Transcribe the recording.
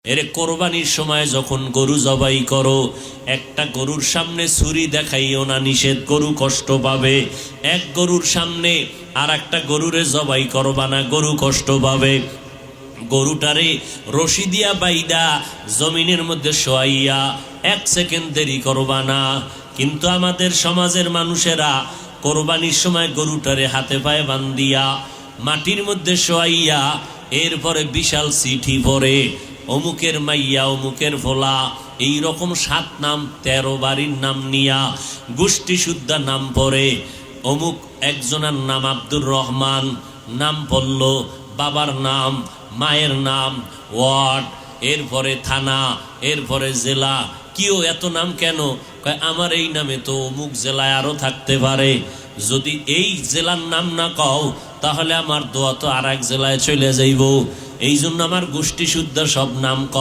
এর কোরবানির সময় যখন গরু জবাই করো, একটা গরুর সামনে ছুরি দেখাইও না, নিষেধ, গরু কষ্ট পাবে। এক গরুর সামনে আর একটা গরুরে জবাই করবা না, গরু কষ্ট পাবে। গরুটারে রশি দিয়া বাইদা জমিনের মধ্যে শোয়াইয়া 1 সেকেন্ড দেরি করবা না। কিন্তু আমাদের সমাজের মানুষেরা কোরবানির সময় গরুটারে হাতে পায়ে বান্ধিয়া মাটির মধ্যে শোয়াইয়া এরপরে বিশাল চিঠি পড়ে, অমুকের মাইয়া, অমুকের ফোলা, এই রকম 7 নাম 13 বাড়ির নাম নিয়া গোষ্ঠী শুদ্ধা নাম পড়ে। অমুক একজনের নাম আব্দুর রহমান, নাম পড়ল, বাবার নাম, মায়ের নাম, ওয়ার্ড, এরপরে থানা, এরপরে জেলা। কিও এত নাম কেন? কয় আমার এই নামে তো অমুক জেলায় আরো থাকতে পারে, যদি এই জেলার নাম না কও তাহলে আমার দোয়া তো আর এক জেলায় চলে যাইব। এই জন্য আমার গোষ্ঠী শুদ্ধ সব নাম ক।